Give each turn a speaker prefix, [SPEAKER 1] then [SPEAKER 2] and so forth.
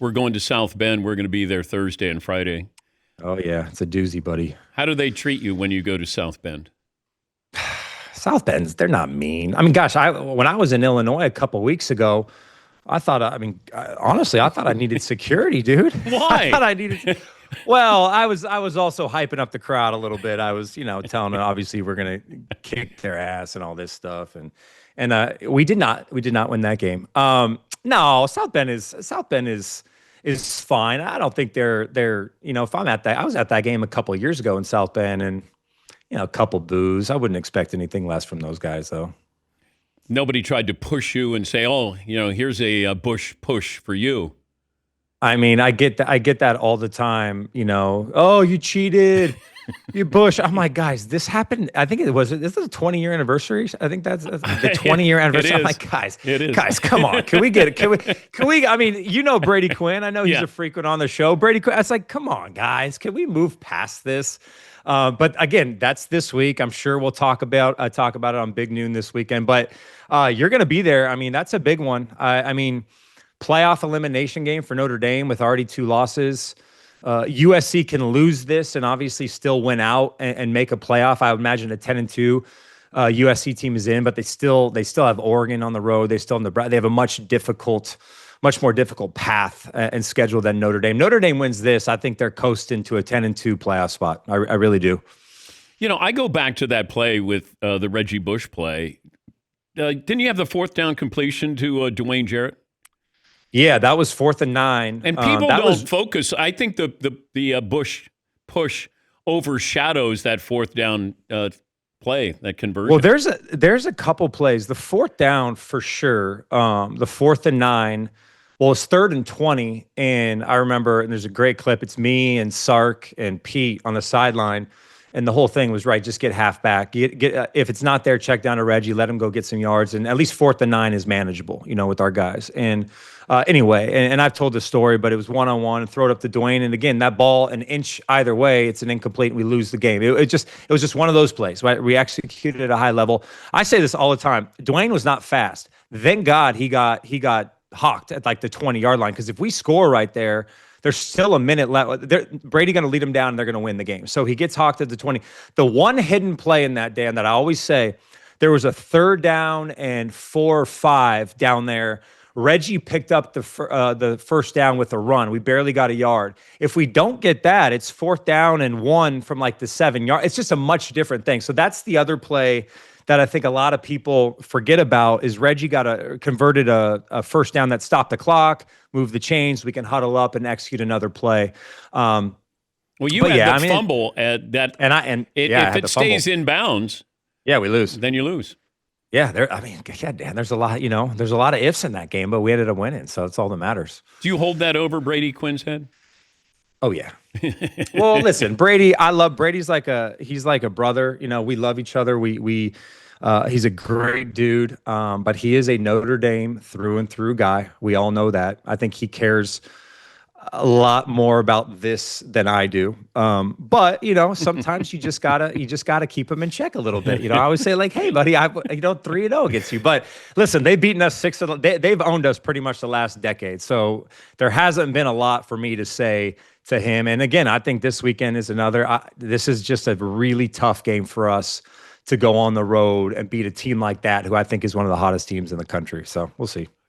[SPEAKER 1] We're going to South Bend. We're going to be there Thursday and Friday.
[SPEAKER 2] Oh yeah, it's a doozy, buddy.
[SPEAKER 1] How do they treat you when you go to South Bend?
[SPEAKER 2] South Bend's, they're not mean. I mean, gosh, when I was in Illinois a couple weeks ago, honestly, I thought I needed security, dude. I
[SPEAKER 1] Why?
[SPEAKER 2] thought I needed. Well, I was also hyping up the crowd a little bit. I was, telling them obviously we're gonna kick their ass and all this stuff, and we did not win that game. No, South Bend is fine. I don't think they're if I was at that game a couple of years ago in South Bend, and a couple boos. I wouldn't expect anything less from those guys though.
[SPEAKER 1] Nobody tried to push you and say, "Oh, here's a Bush push for you."
[SPEAKER 2] I mean, I get that all the time, Oh, you cheated. You Bush. I'm like, guys, this happened. I think this is a 20-year anniversary. I think that's the 20-year
[SPEAKER 1] It
[SPEAKER 2] anniversary. I'm
[SPEAKER 1] is.
[SPEAKER 2] like, guys,
[SPEAKER 1] It is.
[SPEAKER 2] guys, come on. Can we get it? Can we, I mean, Brady Quinn. I know he's
[SPEAKER 1] Yeah.
[SPEAKER 2] a frequent on the show. Brady Quinn. It's like, come on, guys. Can we move past this? But again, that's this week. I'm sure we'll talk about it on Big Noon this weekend. But you're going to be there. I mean, that's a big one. I mean, playoff elimination game for Notre Dame with already 2 losses. USC can lose this and obviously still win out and make a playoff. I would imagine a 10-2 USC team is in, but they still have Oregon on the road. They have a much more difficult path and schedule than Notre Dame. Notre Dame wins this, I think they're coasting to a 10-2 playoff spot. I really do.
[SPEAKER 1] I go back to that play with the Reggie Bush play. Didn't you have the fourth down completion to Dwayne Jarrett?
[SPEAKER 2] Yeah, that was 4th and 9.
[SPEAKER 1] And people don't focus. I think the Bush push overshadows that fourth down play, that conversion.
[SPEAKER 2] Well, there's a couple plays. The 4th down for sure. The 4th and 9. Well, it's 3rd and 20, and I remember, and there's a great clip. It's me and Sark and Pete on the sideline, and the whole thing was right. Just get half back. If it's not there, check down to Reggie. Let him go get some yards, and at least 4th and 9 is manageable, with our guys. And anyway, and I've told this story, but it was one-on-one, throw it up to Dwayne, and again, that ball an inch either way, it's an incomplete, and we lose the game. It was just one of those plays, right? We executed at a high level. I say this all the time. Dwayne was not fast. Thank God he got hawked at like the 20-yard line, because if we score right there, there's still a minute left. Brady going to lead them down, and they're going to win the game. So he gets hawked at the 20. The one hidden play in that, Dan, that I always say, there was a 3rd down and 4 or 5 down there. Reggie picked up the first down with a run. We barely got a yard. If we don't get that, it's 4th down and 1 from like the 7-yard. It's just a much different thing. So that's the other play that I think a lot of people forget about, is Reggie converted a first down that stopped the clock, moved the chains. We can huddle up and execute another play.
[SPEAKER 1] Well, you had the fumble at that, if it stays in bounds,
[SPEAKER 2] we lose.
[SPEAKER 1] Then you lose.
[SPEAKER 2] Yeah, Dan, there's a lot, there's a lot of ifs in that game, but we ended up winning, so it's all that matters.
[SPEAKER 1] Do you hold that over Brady Quinn's head?
[SPEAKER 2] Oh yeah. Well, listen, Brady, I love Brady's he's like a brother. We love each other. He's a great dude, but he is a Notre Dame through and through guy. We all know that. I think he cares a lot more about this than I do. But sometimes you just gotta keep him in check a little bit. I always say like, hey buddy, 3-0 against you. But listen, they've beaten us they've owned us pretty much the last decade. So there hasn't been a lot for me to say to him. And again, I think this weekend is this is just a really tough game for us to go on the road and beat a team like that, who I think is one of the hottest teams in the country. So we'll see.